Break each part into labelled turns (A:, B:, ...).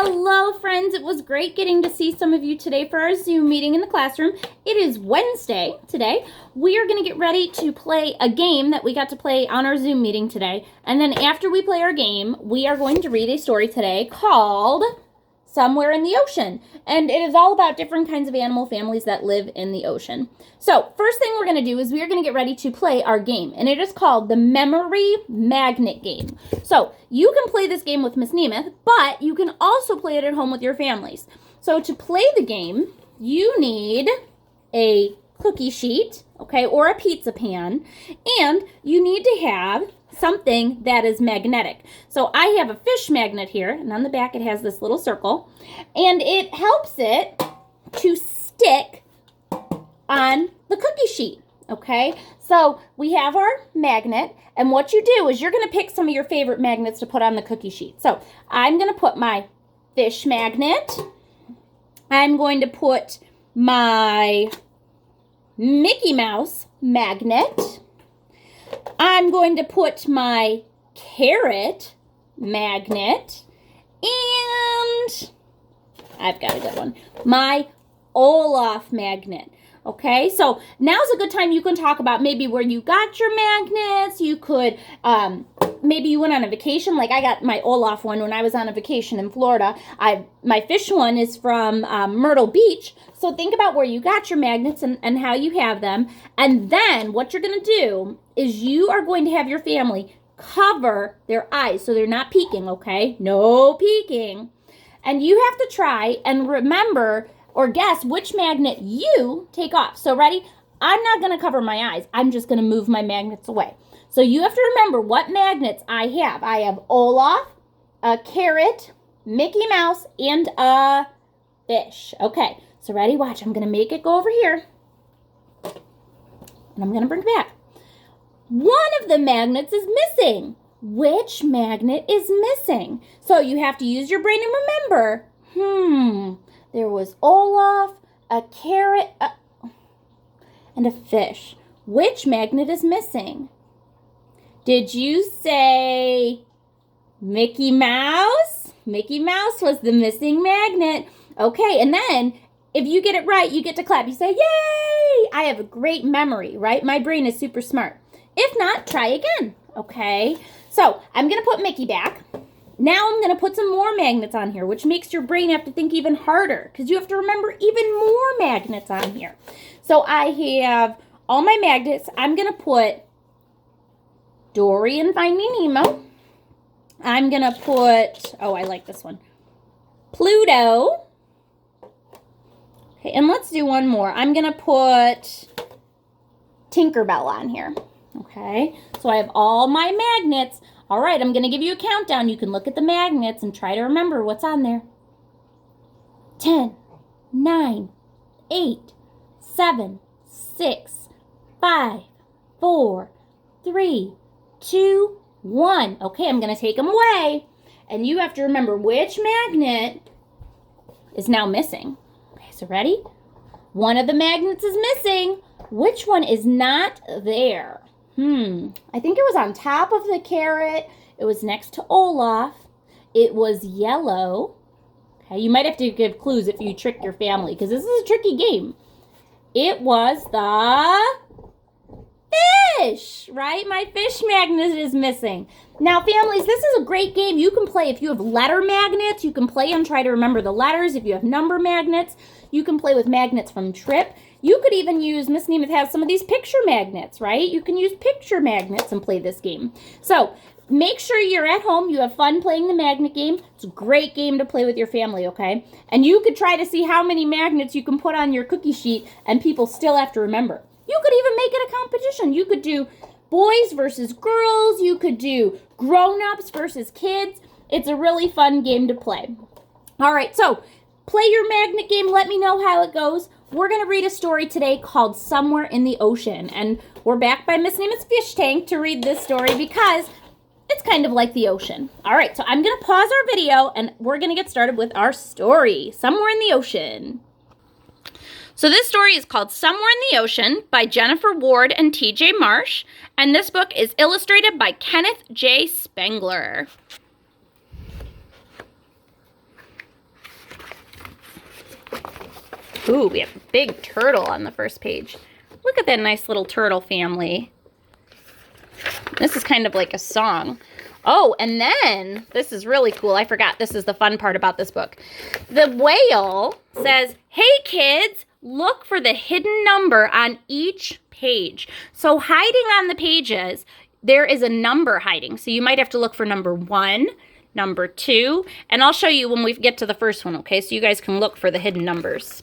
A: Hello, friends. It was great getting to see some of you today for our Zoom meeting in the classroom. It is Wednesday today. We are going to get ready to play a game that we got to play on our Zoom meeting today. And then after we play our game, we are going to read a story today called Somewhere in the Ocean. And it is all about different kinds of animal families that live in the ocean. So, first thing we're going to do is we are going to get ready to play our game. And it is called the Memory Magnet Game. So, you can play this game with Miss Nemeth, but you can also play it at home with your families. So, to play the game, you need a cookie sheet, okay, or a pizza pan, and you need to have something that is magnetic. So I have a fish magnet here, and on the back it has this little circle, and it helps it to stick on the cookie sheet, okay? So we have our magnet, and what you do is you're going to pick some of your favorite magnets to put on the cookie sheet. So I'm going to put my fish magnet. I'm going to put my Mickey Mouse magnet. I'm going to put my carrot magnet, and I've got a good one, my Olaf magnet. Okay, so now's a good time you can talk about maybe where you got your magnets. You could, maybe you went on a vacation. Like I got my Olaf one when I was on a vacation in Florida. My fish one is from Myrtle Beach. So think about where you got your magnets and how you have them. And then what you're going to do is you are going to have your family cover their eyes so they're not peeking, okay? No peeking. And you have to try and remember or guess which magnet you take off. So ready? I'm not going to cover my eyes. I'm just going to move my magnets away. So you have to remember what magnets I have. I have Olaf, a carrot, Mickey Mouse, and a fish. Okay, so ready? Watch. I'm going to make it go over here. And I'm going to bring it back. One of the magnets is missing. Which magnet is missing? So you have to use your brain and remember. There was Olaf, a carrot, and a fish. Which magnet is missing? Did you say Mickey Mouse? Mickey Mouse was the missing magnet. Okay, and then if you get it right, you get to clap. You say, yay! I have a great memory, right? My brain is super smart. If not, try again, okay? So I'm going to put Mickey back. Now I'm going to put some more magnets on here, which makes your brain have to think even harder because you have to remember even more magnets on here. So I have all my magnets. I'm going to put Dory and Finding Nemo. I'm going to put, oh, I like this one, Pluto. Okay, and let's do one more. I'm going to put Tinkerbell on here. Okay, so I have all my magnets. All right, I'm going to give you a countdown. You can look at the magnets and try to remember what's on there. 10, 9, 8, 7, 6, 5, 4, 3, 2, 1. Okay, I'm going to take them away. And you have to remember which magnet is now missing. Okay, so ready? One of the magnets is missing. Which one is not there? I think it was on top of the carrot. It was next to Olaf. It was yellow. Okay, you might have to give clues if you trick your family because this is a tricky game. It was the fish, right? My fish magnet is missing. Now, families, this is a great game. You can play if you have letter magnets. You can play and try to remember the letters. If you have number magnets, you can play with magnets from Trip. You could even use, Miss Nemeth has some of these picture magnets, right? You can use picture magnets and play this game. So make sure you're at home. You have fun playing the magnet game. It's a great game to play with your family, okay? And you could try to see how many magnets you can put on your cookie sheet and people still have to remember. You could even make it a competition. You could do boys versus girls. You could do grown-ups versus kids. It's a really fun game to play. All right, so play your magnet game. Let me know how it goes. We're going to read a story today called Somewhere in the Ocean. And we're back by Miss Nemeth's fish tank to read this story because it's kind of like the ocean. All right, so I'm going to pause our video and we're going to get started with our story, Somewhere in the Ocean. So this story is called Somewhere in the Ocean by Jennifer Ward and T.J. Marsh. And this book is illustrated by Kenneth J. Spengler. Ooh, we have a big turtle on the first page. Look at that nice little turtle family. This is kind of like a song. Oh, and then, this is really cool. I forgot, this is the fun part about this book. The whale says, hey kids, look for the hidden number on each page. So hiding on the pages, there is a number hiding. So you might have to look for number 1, number 2, and I'll show you when we get to the first one, okay? So you guys can look for the hidden numbers.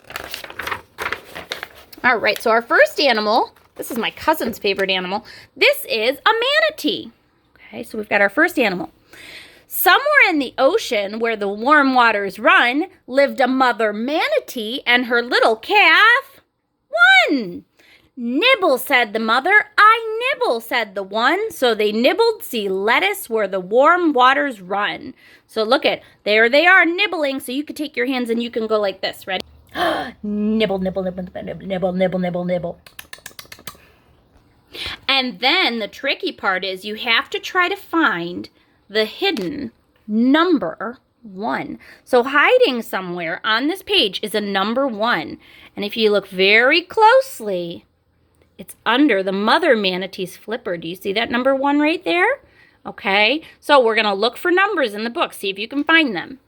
A: All right, so our first animal, this is my cousin's favorite animal. This is a manatee. Okay, so we've got our first animal. Somewhere in the ocean where the warm waters run lived a mother manatee and her little calf. 1. Nibble, said the mother. I nibble, said the one. So they nibbled sea lettuce where the warm waters run. So look at, there they are nibbling. So you could take your hands and you can go like this. Ready? Nibble, nibble, nibble, nibble, nibble, nibble, nibble, nibble. And then the tricky part is you have to try to find the hidden number 1. So hiding somewhere on this page is a number 1. And if you look very closely, it's under the mother manatee's flipper. Do you see that number 1 right there? Okay, so we're going to look for numbers in the book. See if you can find them.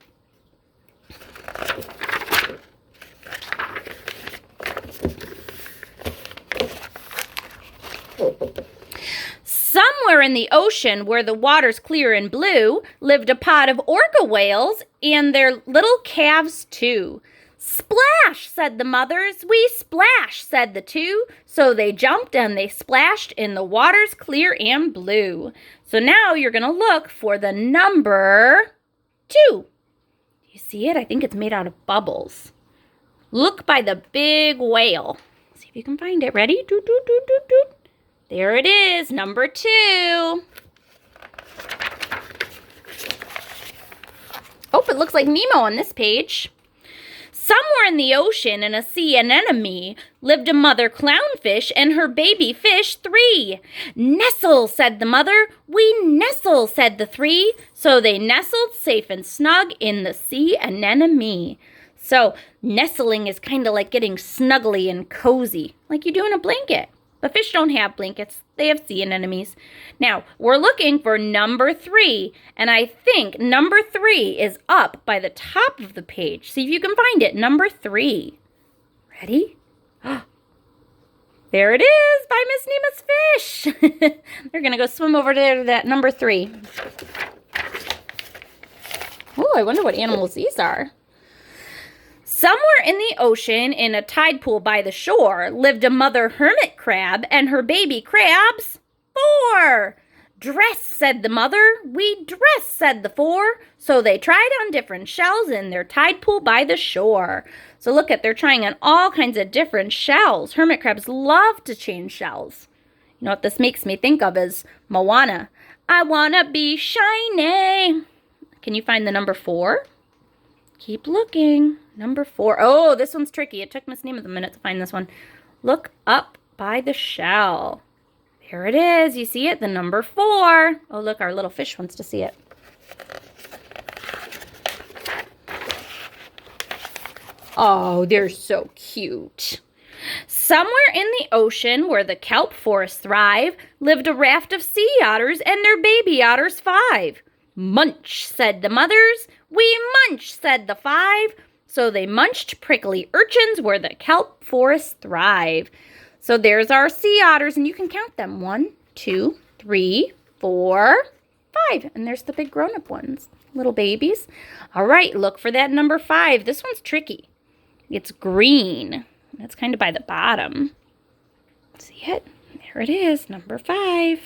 A: Somewhere in the ocean where the water's clear and blue lived a pod of orca whales and their little calves too. Splash, said the mothers. We splash, said the 2. So they jumped and they splashed in the waters clear and blue. So now you're going to look for the number 2. You see it? I think it's made out of bubbles. Look by the big whale. See if you can find it. Ready? Doot, doot, doot, doot, doot. There it is, number 2. Oh, it looks like Nemo on this page. Somewhere in the ocean in a sea anemone lived a mother clownfish and her baby fish 3. Nestle, said the mother. We nestle, said the 3. So they nestled safe and snug in the sea anemone. So nestling is kind of like getting snuggly and cozy, like you do in a blanket. But fish don't have blankets. They have sea anemones. Now, we're looking for number 3. And I think number 3 is up by the top of the page. See if you can find it. Number 3. Ready? There it is by Miss Nema's fish. They're going to go swim over there to that number 3. Oh, I wonder what animals these are. Somewhere in the ocean, in a tide pool by the shore, lived a mother hermit crab and her baby crabs 4. Dress, said the mother. We dress, said the 4. So they tried on different shells in their tide pool by the shore. So look at, they're trying on all kinds of different shells. Hermit crabs love to change shells. You know what this makes me think of is Moana. I wanna be shiny. Can you find the number 4? Keep looking. Number 4. Oh, this one's tricky. It took Miss Nema a minute to find this one. Look up by the shell. There it is. You see it? The number 4. Oh, look, our little fish wants to see it. Oh, they're so cute. Somewhere in the ocean where the kelp forests thrive lived a raft of sea otters and their baby otters 5. Munch, said the mothers. We munch, said the 5. So they munched prickly urchins where the kelp forests thrive. So there's our sea otters, and you can count them. 1, 2, 3, 4, 5. And there's the big grown-up ones, little babies. All right, look for that number 5. This one's tricky. It's green. That's kind of by the bottom. See it? There it is, number 5.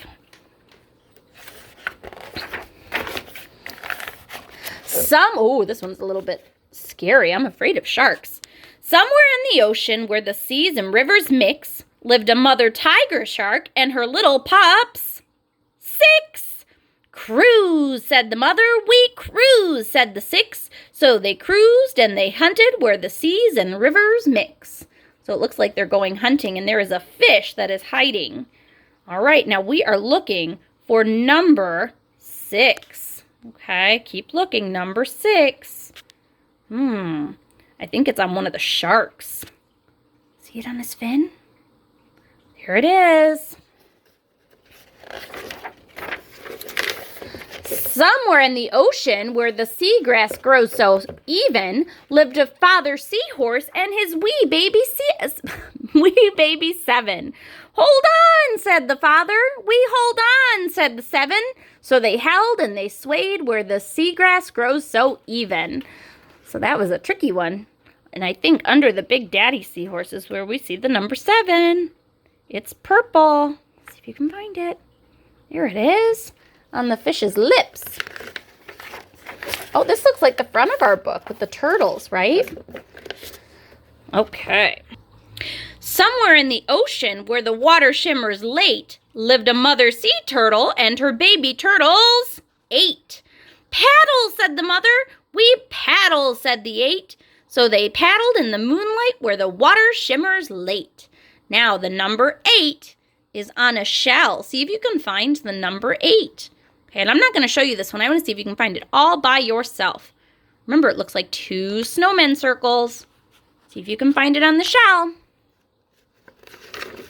A: Oh, this one's a little bit scary. I'm afraid of sharks. Somewhere in the ocean where the seas and rivers mix lived a mother tiger shark and her little pups 6. Cruise, said the mother. We cruise, said the 6. So they cruised and they hunted where the seas and rivers mix. So it looks like they're going hunting and there is a fish that is hiding. All right, now we are looking for number 6. Okay, keep looking. Number 6. I think it's on one of the sharks. See it on his fin? Here it is. Somewhere in the ocean where the seagrass grows so even lived a father seahorse and his wee baby seven. Hold on, said the father. We hold on, said the seven. So they held and they swayed where the seagrass grows so even. So that was a tricky one. And I think under the Big Daddy seahorse is where we see the number 7. It's purple. See if you can find it. Here it is. On the fish's lips. Oh, this looks like the front of our book with the turtles, right? Okay. Somewhere in the ocean where the water shimmers late lived a mother sea turtle and her baby turtles 8. Paddle, said the mother. We paddle, said the 8. So they paddled in the moonlight where the water shimmers late. Now the number 8 is on a shell. See if you can find the number 8. Okay, and I'm not going to show you this one. I want to see if you can find it all by yourself. Remember, it looks like 2 snowman circles. See if you can find it on the shell.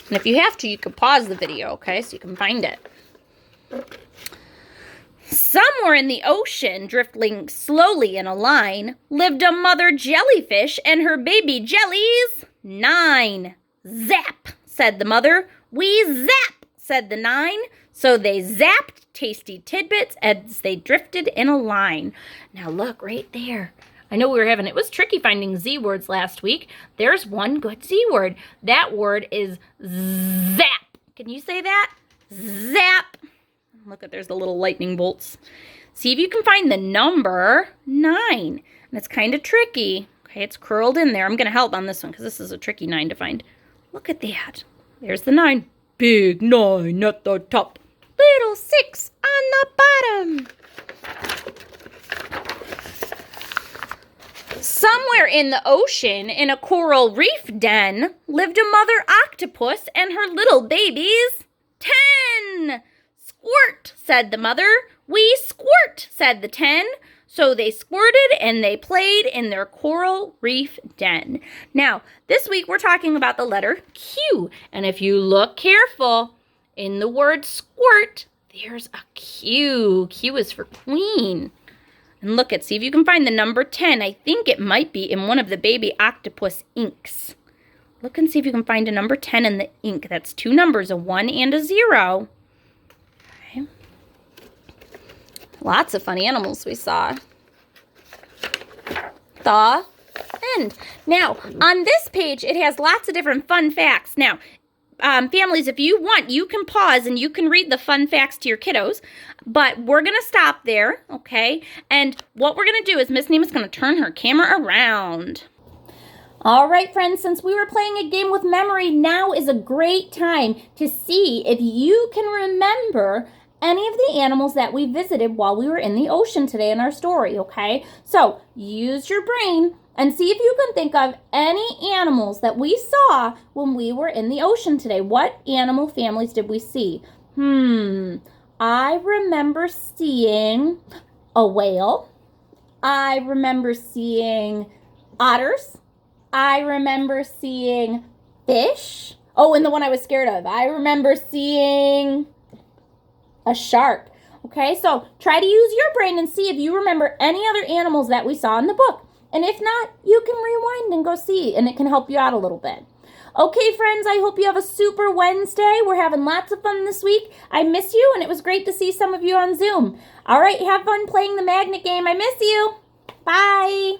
A: And if you have to, you can pause the video, okay, so you can find it. Somewhere in the ocean, drifting slowly in a line, lived a mother jellyfish and her baby jellies 9. Zap, said the mother. We zap, said the 9. So they zapped tasty tidbits as they drifted in a line. Now look right there. I know it was tricky finding Z words last week. There's one good Z word. That word is zap. Can you say that? Zap. Look there's the little lightning bolts. See if you can find the number 9. And it's kind of tricky. Okay, it's curled in there. I'm going to help on this one because this is a tricky 9 to find. Look at that. There's the 9. Big 9 at the top. Little 6 on the bottom. Somewhere in the ocean, in a coral reef den, lived a mother octopus and her little babies 10. Squirt, said the mother. We squirt, said the 10. So they squirted and they played in their coral reef den. Now, this week we're talking about the letter Q. And if you look careful, in the word squirt, there's a Q. Q is for queen. And see if you can find the number 10. I think it might be in one of the baby octopus inks. Look and see if you can find a number 10 in the ink. That's 2 numbers, a 1 and a 0. Okay. Lots of fun animals we saw. The end. Now, on this page, it has lots of different fun facts. Now, families, if you want, you can pause and you can read the fun facts to your kiddos. But we're going to stop there, okay? And what we're going to do is Miss Nema's going to turn her camera around. All right, friends, since we were playing a game with memory, now is a great time to see if you can remember any of the animals that we visited while we were in the ocean today in our story, okay? So use your brain and see if you can think of any animals that we saw when we were in the ocean today. What animal families did we see? I remember seeing a whale. I remember seeing otters. I remember seeing fish. Oh, and the one I was scared of. I remember seeing a shark. Okay, so try to use your brain and see if you remember any other animals that we saw in the book. And if not, you can rewind and go see, and it can help you out a little bit. Okay, friends, I hope you have a super Wednesday. We're having lots of fun this week. I miss you, and it was great to see some of you on Zoom. All right, have fun playing the magnet game. I miss you. Bye.